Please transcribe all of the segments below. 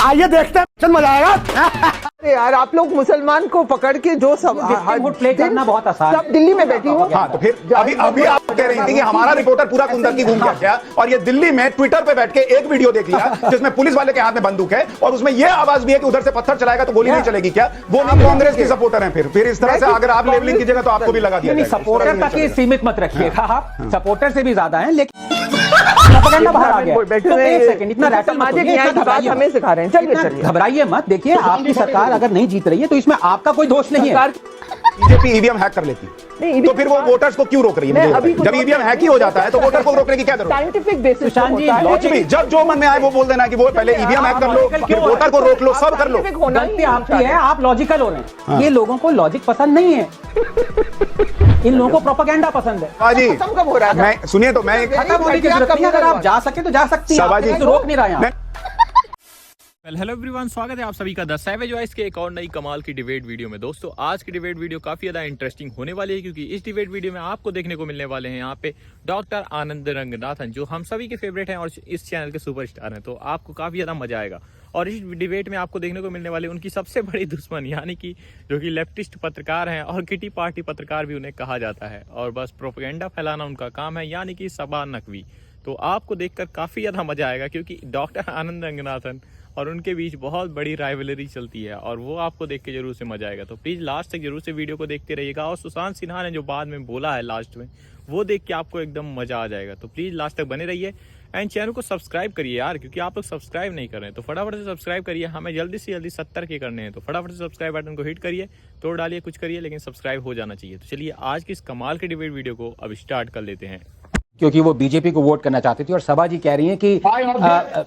आइए देखते हैं, मजा आएगा। अरे यार आप लोग मुसलमान को पकड़ के जो सब प्ले करना बहुत आसान सब दिल्ली में बैठी हूँ। हाँ तो फिर अभी आप कह रही थी कि हमारा रिपोर्टर पूरा कुंदकी घूम के गया और ये दिल्ली में ट्विटर पे बैठ के एक वीडियो देख लिया जिसमें पुलिस वाले के हाथ में बंदूक है और उसमें ये आवाज भी है कि उधर से पत्थर चलाएगा तो गोली नहीं चलेगी क्या? वो नहीं कांग्रेस के सपोर्टर हैं। फिर इस तरह से अगर आप लेबलिंग कीजिएगा तो आपको भी लगा दिया जाएगा। सपोर्टर तक ही सीमित मत रखिएगा आप, सपोर्टर से भी ज्यादा है लेकिन प्रोपेगेंडा बाहर आ गया। तो एक सेकंड इतना रैटल मत होइए, हमें सिखा रहे हैं। चलिए घबराइए मत। देखिए आपकी सरकार अगर नहीं जीत रही है तो इसमें आपका कोई दोष नहीं है। बीजेपी ईवीएम हैक कर लेती तो फिर वो वोटर्स को क्यों रोक रही है? जब ईवीएम हैक ही हो जाता है तो वोटर को रोकने की क्या जरूरत? साइंटिफिक बेसिस सुशांत जी, कुछ भी जब जो मन में आए वो बोल देना कि वो पहले ईवीएम हैक कर लो फिर वोटर को रोक लो, सब कर लो। गलती आपकी है, आप लॉजिकल हो रहे हैं। ये लोगों को लॉजिक पसंद नहीं है, इन लोगों को प्रोपेगेंडा पसंद है। जी कब हो रहा है? मैं सुनिए तो मैं खत्म होने की जरूरत नहीं है। अगर आप जा सके तो जा सकती हैं, तो रोक नहीं रहा है। हेलो एवरीवन, स्वागत है आप सभी का द सैवेज वॉइस के एक और नई कमाल की डिबेट वीडियो में। दोस्तों आज की डिबेट वीडियो काफी ज्यादा इंटरेस्टिंग होने वाली है क्योंकि इस डिबेट वीडियो में आपको देखने को मिलने वाले हैं यहाँ पे डॉक्टर आनंद रंगनाथन, जो हम सभी के फेवरेट हैं और इस चैनल के सुपरस्टार हैं। तो आपको काफी ज्यादा मजा आएगा और इस डिबेट में आपको देखने को मिलने वाले उनकी सबसे बड़ी दुश्मन यानी कि जो कि लेफ्टिस्ट पत्रकार हैं और किटी पार्टी पत्रकार भी उन्हें कहा जाता है और बस प्रोपेगेंडा फैलाना उनका काम है, यानी कि सबा नकवी। तो आपको देखकर काफी ज्यादा मजा आएगा क्योंकि डॉक्टर आनंद रंगनाथन और उनके बीच बहुत बड़ी राइवलरी चलती है और वो आपको देख के जरूर से मजा आएगा। तो प्लीज लास्ट तक जरूर से वीडियो को देखते रहिएगा और सुशांत सिन्हा ने जो बाद में बोला है लास्ट में वो देख के आपको एकदम मजा आ जाएगा। तो प्लीज लास्ट तक बने रहिए एंड चैनल को सब्सक्राइब करिए यार, क्योंकि आप लोग सब्सक्राइब नहीं कर रहे हैं। तो फटाफट से सब्सक्राइब करिए, हमें जल्दी से जल्दी 70 के करने हैं। तो फटाफट से सब्सक्राइब बटन को हिट करिए, तोड़ डालिए, कुछ करिए, लेकिन सब्सक्राइब हो जाना चाहिए। तो चलिए आज की इस कमाल के डिबेट वीडियो को अब स्टार्ट कर लेते हैं। क्योंकि वो बीजेपी को वोट करना चाहती थी और सभा जी कह रही हैं कि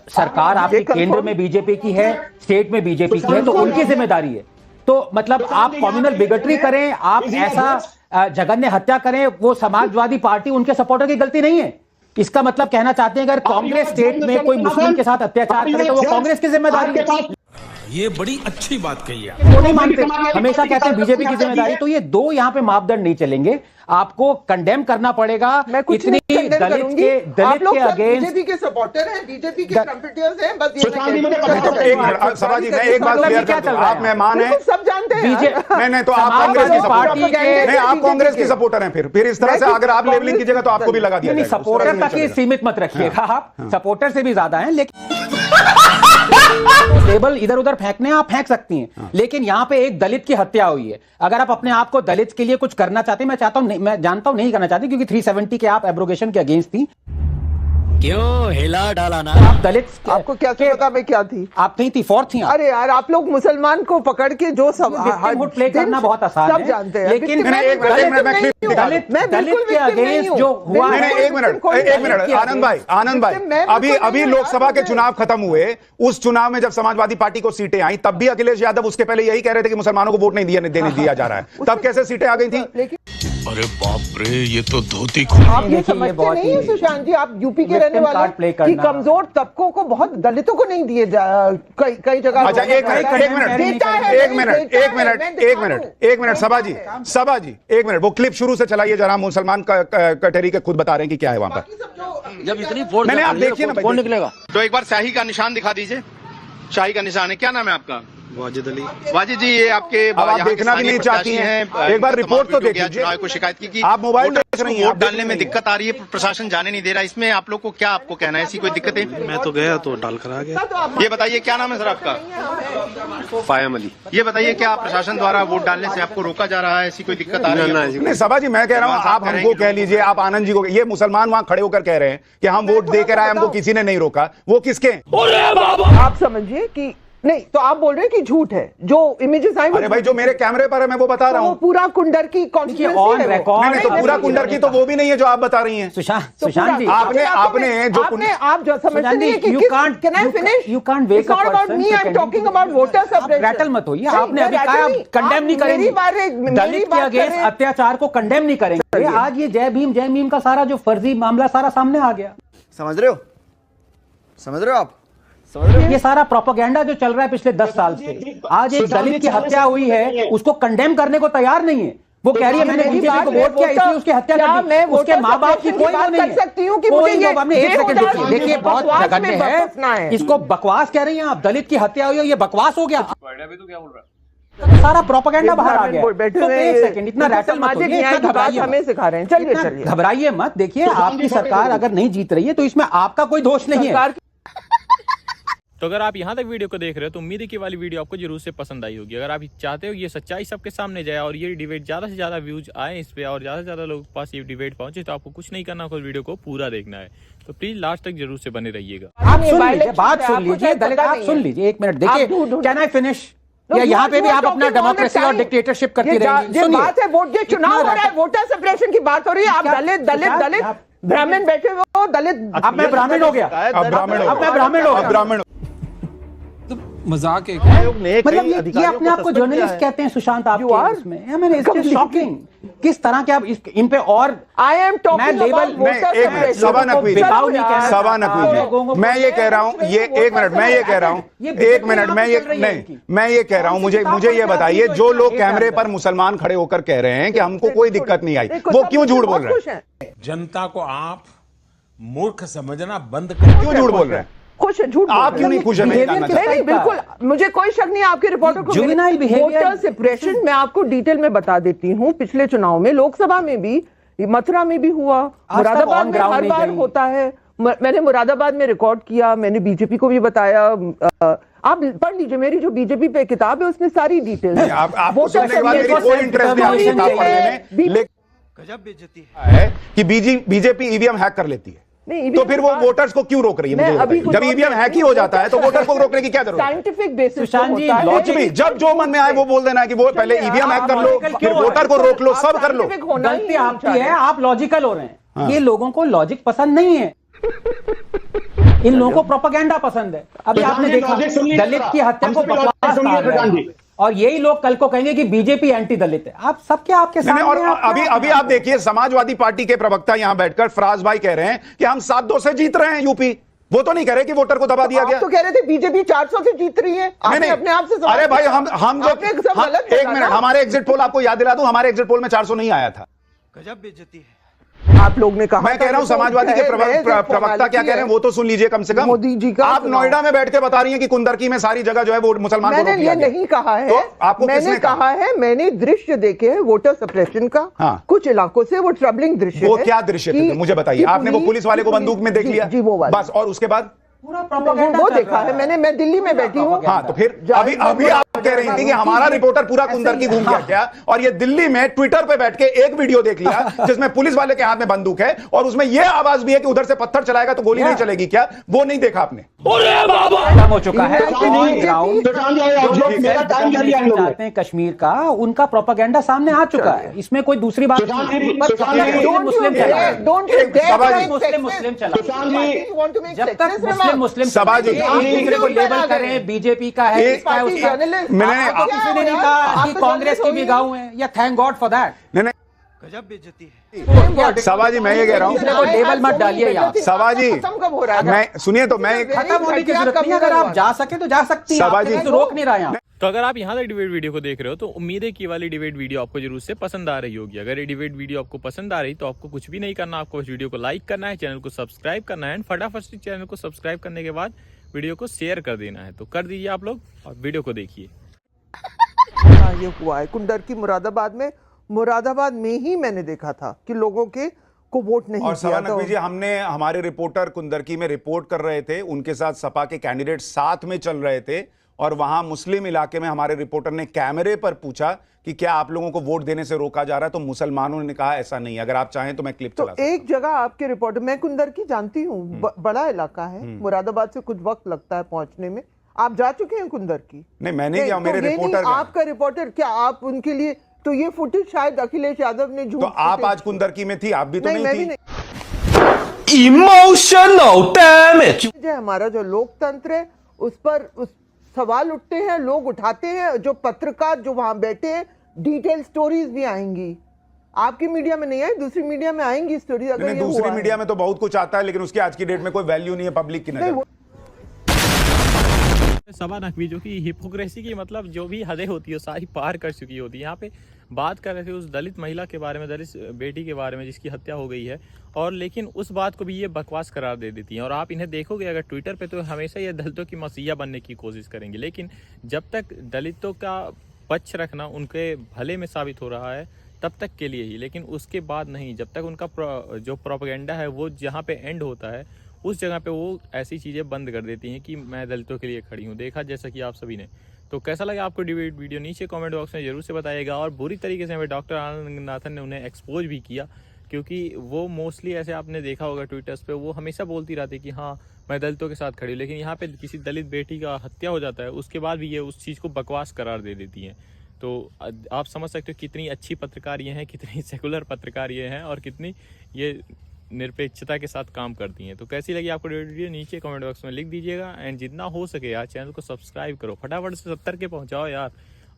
सरकार आपके केंद्र में बीजेपी की है, स्टेट में बीजेपी की है, तो उनकी जिम्मेदारी है। तो मतलब आप कम्युनल बिगटरी करें, आप ऐसा जघन्य हत्या करें, वो समाजवादी पार्टी उनके सपोर्टर की गलती नहीं है। इसका मतलब कहना चाहते हैं अगर कांग्रेस स्टेट में कोई मुस्लिम के साथ अत्याचार करे तो वो कांग्रेस की जिम्मेदारी है। ये बड़ी अच्छी बात कही है। वो नहीं मानते, हमेशा कहते हैं बीजेपी की जिम्मेदारी। तो ये दो यहाँ पे मापदंड नहीं चलेंगे, आपको कंडेम करना पड़ेगा। इतनी दलित के अगेंस्ट बीजेपी के सपोर्टर हैं, बीजेपी के ट्रम्पेटर्स हैं, बस सभा जी मैं एक बात क्लियर कर दूं, आप मेहमान हैं, सब जानते हैं। नहीं तो आप कांग्रेस की सपोर्टर नहीं, आप कांग्रेस की सपोर्टर हैं। फिर इस तरह से अगर आप लेबलिंग कीजिएगा तो आपको भी लगा दिया जाएगा। सपोर्टर तक ही सीमित मत रखिएगा आप, सपोर्टर से भी ज्यादा है। लेकिन लेबल इधर उधर फेंकने आप फेंक सकती हैं, लेकिन यहां पे एक दलित की हत्या हुई है। अगर आप अपने आप को दलित के लिए कुछ करना चाहते हैं, मैं चाहता हूं, मैं जानता हूं नहीं करना चाहती क्योंकि 370 के आप एब्रोगेशन के अगेंस्ट थी। क्यों हिला डाला ना? आप दलित, आपको क्या पता मैं क्या थी? आप नहीं थी, फोर्थ थी। अरे यार आप लोग मुसलमान को पकड़ के जो सब प्ले करना बहुत आसान है, सब जानते हैं। लेकिन दलित के अगेंस्ट जो हुआ है। एक मिनट आनंद भाई, अभी लोकसभा के चुनाव खत्म हुए, उस चुनाव में जब समाजवादी पार्टी को सीटें आई तब भी अखिलेश यादव उसके पहले यही कह रहे थे कि मुसलमानों को वोट नहीं दिया जा रहा है। तब कैसे सीटें आ गई थी? अरे बाप रे, ये तो धोती आप ये समझते नहीं है सुशांत जी, आप यूपी के रहने वाले कि कमजोर तबकों को, बहुत दलितों को नहीं दिए कई जगह। अच्छा एक मिनट सभा जी एक मिनट, वो क्लिप शुरू से चलाइए जरा। मुसलमान कटहरी के खुद बता रहे हैं कि क्या है वहां पर। जब इतनी फोर्स मैंने आप देखिए ना, कौन निकलेगा? तो एक बार शाही का निशान दिखा दीजिए। शाही का निशान है, क्या नाम है आपका? वाजिद अली। वाजिद जी, ये आपके अब आप देखना भी नहीं चाहती हैं, एक बार रिपोर्ट तो देखिए। चुनाव को शिकायत की कि आप मोबाइल देख रही हैं, वोट डालने में दिक्कत आ रही है, प्रशासन जाने नहीं दे रहा। इसमें आप लोग को क्या आपको कहना है? ऐसी कोई दिक्कत है? मैं तो गया तो डाल कर आ गया। ये बताइए क्या नाम है सर आपका? फायम अली। ये बताइए क्या प्रशासन द्वारा वोट डालने से आपको रोका जा रहा है? ऐसी कोई दिक्कत आ रही है? नहीं सभा जी मैं कह रहा हूँ, आप हमको कह लीजिए, आप आनंद जी को, ये मुसलमान वहां खड़े होकर कह रहे हैं कि हम वोट देकर आए, हमको किसी ने नहीं रोका। वो किसके? आप समझिए कि नहीं, तो आप बोल रहे हैं कि झूठ है जो इमेजेस आए। अरे भाई जो मेरे कैमरे पर है मैं वो बता रहा हूँ। पूरा कुंडर की ऑन रिकॉर्ड, तो पूरा कुंडर की तो वो भी नहीं है जो आप बता रही हैं। सुशांत जी, आपने जो आप जो समझते नहीं कि can I finish? You can't wake up about me, I am talking about voter suppression. Rattle मत होइए, आपने अभी कहा कंडेम नहीं करेंगे, दलित के अगेंस्ट अत्याचार को कंडेम नहीं करेंगे। आज ये जय भीम का सारा जो फर्जी मामला सारा सामने आ गया। समझ रहे हो आप? ये सारा प्रोपेगेंडा जो चल रहा है पिछले 10 साल से, आज एक दलित की हत्या हुई है, उसको कंडेम करने को तैयार नहीं है। वो कह रही है मैंने बीजेपी को वोट किया इसलिए उसकी हत्या कर दी। उसके माँ बाप की कोई वो नहीं है। सकती हूँ कि कोई मुझे ये वो आपने एक सेकंड देखिए, देखिए बहुत बकवास जघन्य में बरसना है। है। इसको बकवास कह रही हैं आप, दलित की हत्या हुई है, ये बकवास हो गया। तो सारा प्रोपेगेंडा बाहर आ गया। तो एक सेकंड, इतना रैटल मत होइए, इतना घबराइए मत। हमें सिखा रहे हैं, चलिए इतना चलिए घबराइए मत। देखिए आपकी सरकार अगर नहीं जीत रही है तो इसमें आपका कोई दोष नहीं है। तो अगर आप यहाँ तक वीडियो को देख रहे हो तो उम्मीद है कि वाली वीडियो आपको जरूर से पसंद आई होगी। अगर आप चाहते हो ये सच्चाई सबके सामने जाए और ये डिबेट ज्यादा से ज्यादा व्यूज आए इस पे और ज्यादा से ज्यादा लोगों के पास ये डिबेट पहुंचे, तो आपको कुछ नहीं करना होगा, वीडियो को पूरा देखना है। तो प्लीज लास्ट तक जरूर से बने रहिएगा। आप सुन लीजिए, बात सुन लीजिए, दलित आप सुन लीजिए, एक मिनट देखिए, कैन आई फिनिश? या यहाँ पे भी आप अपना डेमोक्रेसी और डिक्टेटरशिप करती रहेंगी? ये बात है, वोट ये चुनाव हो रहा है, वोटर सेपरेशन की बात हो रही है। आप दलित दलित दलित ब्राह्मण बैठे हो, दलित। अब मैं ब्राह्मण हो गया, अब मैं ब्राह्मण हो गया। मजाक है। मतलब ये अपने आप को जर्नलिस्ट कहते हैं सुशांत आप इसमें? मैंने इसके शॉकिंग किस तरह के आप इन पे और आई एम टॉकिंग अबाउट वोटर सभा नकवी जी, मैं ये कह रहा हूँ, ये एक मिनट मैं ये कह रहा हूँ, एक मिनट मैं ये नहीं, मैं ये कह रहा हूँ, मुझे ये बताइए, जो लोग कैमरे पर मुसलमान खड़े होकर कह रहे हैं कि हमको कोई दिक्कत नहीं आई, वो क्यों झूठ बोल रहे हैं? जनता को आप मूर्ख समझना बंद कर। क्यों झूठ बोल रहे हैं? खुश है, झूठ आप क्यों नहीं खुश है? नहीं बिल्कुल, मुझे कोई शक नहीं आपके रिपोर्टर को। वोटर सेपरेशन मैं आपको डिटेल में बता देती हूँ। पिछले चुनाव में लोकसभा में भी, मथुरा में भी हुआ, मुरादाबाद में हर बार होता है। मैंने मुरादाबाद में रिकॉर्ड किया, मैंने बीजेपी को भी बताया। आप पढ़ लीजिए, मेरी जो बीजेपी पे किताब है उसमें सारी डिटेल है। कि बीजेपी ईवीएम हैक कर लेती है, नहीं, तो फिर वो वोटर्स को क्यों रोक रही है? मुझे बताइए, जब ईवीएम हैक ही हो जाता है तो वोटर को रोकने की क्या जरूरत है? साइंटिफिक बेसिस कुछ भी, जब जो मन में आए वो बोल देना है कि वो पहले ईवीएम हैक कर लो, फिर वोटर को रोक लो, सब कर लो। गलती आपकी है, आप लॉजिकल हो रहे हैं। ये लोगों को लॉजिक पसंद नहीं है, इन लोगों को प्रोपेगेंडा पसंद है। अभी आपने देखा दलित की हत्या को बकवास कहा गया, और यही लोग कल को कहेंगे कि बीजेपी एंटी दलित है। आप सबके आपके सामने। और अभी आप देखिए, समाजवादी पार्टी के प्रवक्ता यहां बैठकर फराज भाई कह रहे हैं कि हम 7-2 से जीत रहे हैं यूपी। वो तो नहीं कह रहे कि वोटर को दबा दिया गया। तो कह रहे थे बीजेपी 400 से जीत रही है। आपने अपने आप से अरे भाई हम जो एक मिनट, हमारे एग्जिट पोल आपको याद दिला दूं, हमारे एग्जिट पोल में 400 नहीं आया था। गजब बेइज्जती है। आप लोग ने कहा, मैं कह रहा हूं समाजवादी के प्रवक्ता क्या कह रहे हैं वो तो सुन लीजिए कम से कम। मोदी जी का आप नोएडा में बैठ के बता रही हैं कि कुंदरकी में सारी जगह जो है वो मुसलमान को रोक दिया गया। मैंने ये नहीं कहा है, तो आपको मैंने कहा है, मैंने दृश्य देखे हैं वोटर सप्रेशन का। हाँ। कुछ इलाकों से वो ट्रबलिंग दृश्य। वो क्या दृश्य थे मुझे बताइए? आपने वो पुलिस वाले को बंदूक में देख लिया? जी वो वाला। बस, और उसके बाद वो देखा है मैंने। मैं दिल्ली में बैठी हूँ। हाँ, तो फिर अभी आप कह रही थी कि हमारा रिपोर्टर पूरा कुंदरकी घूम गया क्या? और ये दिल्ली में ट्विटर पे बैठ के एक वीडियो देख लिया जिसमें पुलिस वाले के हाथ में बंदूक है और उसमें यह आवाज भी है कि उधर से पत्थर चलाएगा तो गोली नहीं चलेगी क्या? वो नहीं देखा आपने? खत्म हो चुका है। चाहते हैं कश्मीर का, उनका प्रोपेगेंडा सामने आ चुका है, इसमें कोई दूसरी बात नहीं। मुस्लिम चला, मुस्लिम चला। जब तक मुस्लिम सभा जी को लेबल करें बीजेपी का है, इसका है, उसका। मैंने किसी ने नहीं कहा कि कांग्रेस के भी गाँव हैं, या थैंक गॉड फॉर दैट। गजब बेइज्जती है। सभा जी मैं ये कह रहा हूँ, को लेबल मत डालिए यार। सभा जी मैं सुनिए तो मैं खत्म होने की जरूरत नहीं है। अगर आप जा सके तो जा सकती हैं, सभा जी तो रोक नहीं रहा यहाँ। तो अगर आप यहाँ तक डिबेट वीडियो को देख रहे हो तो उम्मीद है कि वाली डिबेट वीडियो आपको जरूर से पसंद आ रही होगी। अगर ये डिबेट वीडियो आपको पसंद आ रही तो आपको कुछ भी नहीं करना, आपको इस वीडियो को लाइक करना है, चैनल को सब्सक्राइब करना है, एंड फटाफट से चैनल को सब्सक्राइब करने के बाद वीडियो को शेयर कर देना है। तो कर दीजिए आप लोग और वीडियो को देखिए। ये हुआ है कुंदरकी मुरादाबाद में ही मैंने देखा था कि लोगों के को वोट नहीं और किया। नकवी जी, हमने हमारे रिपोर्टर कुंदरकी में रिपोर्ट कर रहे थे, उनके साथ सपा के कैंडिडेट साथ में चल रहे थे और वहां मुस्लिम इलाके में हमारे रिपोर्टर ने कैमरे पर पूछा कि क्या आप लोगों को वोट देने से रोका जा रहा है, तो मुसलमानों ने कहा ऐसा नहीं। अगर आप चाहें तो मैं क्लिप चला सकता हूं। एक जगह आपके रिपोर्टर, मैं कुंदरकी जानती हूँ, बड़ा इलाका है, मुरादाबाद से कुछ वक्त लगता है पहुंचने में। आप जा चुके हैं कुंदरकी? नहीं, मैंने क्या, मेरे रिपोर्टर। आपका रिपोर्टर, क्या आप उनके लिए? तो ये फुटेज शायद अखिलेश यादव ने झूठ। तो आप आज कुंदरकी में थी, आप भी तो नहीं थी। Emotional damage. हमारा जो लोकतंत्र है उस पर सवाल उठते हैं, लोग उठाते हैं। जो पत्रकार जो वहां बैठे हैं, डिटेल स्टोरीज भी आएंगी। आपकी मीडिया में नहीं आई, दूसरी मीडिया में आएंगी स्टोरी। अगर दूसरी मीडिया में तो बहुत कुछ आता है, लेकिन उसकी आज की डेट में कोई वैल्यू नहीं है पब्लिक की नजर। सबानक भी, जो कि हिपोक्रेसी की मतलब जो भी हदें होती है सारी पार कर चुकी होती है। यहाँ पे बात कर रहे थे उस दलित महिला के बारे में, दलित बेटी के बारे में जिसकी हत्या हो गई है, और लेकिन उस बात को भी ये बकवास करार दे देती हैं। और आप इन्हें देखोगे अगर ट्विटर पे तो हमेशा ये दलितों की मसीहा बनने की कोशिश करेंगे, लेकिन जब तक दलितों का पक्ष रखना उनके भले में साबित हो रहा है तब तक के लिए ही, लेकिन उसके बाद नहीं। जब तक उनका जो प्रोपेगेंडा है वो जहाँ पे एंड होता है उस जगह पे वो ऐसी चीज़ें बंद कर देती हैं कि मैं दलितों के लिए खड़ी हूँ। देखा जैसा कि आप सभी ने। तो कैसा लगा आपको डिबेट वीडियो नीचे कमेंट बॉक्स में जरूर से बताइएगा। और बुरी तरीके से हमें डॉक्टर आनंद नाथन ने उन्हें एक्सपोज भी किया, क्योंकि वो मोस्टली ऐसे आपने देखा होगा ट्विटर्स पे वो हमेशा बोलती रहती कि हाँ मैं दलितों के साथ खड़ी हूँ, लेकिन यहाँ पे किसी दलित बेटी का हत्या हो जाता है उसके बाद भी ये उस चीज़ को बकवास करार दे देती हैं। तो आप समझ सकते हो कितनी अच्छी पत्रकार ये हैं, कितनी सेकुलर पत्रकार ये हैं, और कितनी ये निरपेक्षता के साथ काम करती हैं। तो कैसी लगी आपको वीडियो नीचे कमेंट बॉक्स में लिख दीजिएगा। एंड जितना हो सके यार चैनल को सब्सक्राइब करो, फटाफट से 70 के पहुंचाओ यार,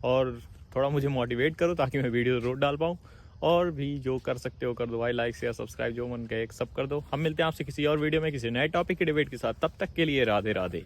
और थोड़ा मुझे मोटिवेट करो ताकि मैं वीडियो रोज डाल पाऊँ। और भी जो कर सकते हो कर दो भाई, लाइक शेयर सब्सक्राइब जो मन कहे सब कर दो। हम मिलते हैं आपसे किसी और वीडियो में किसी नए टॉपिक के डिबेट के साथ, तब तक के लिए राधे राधे।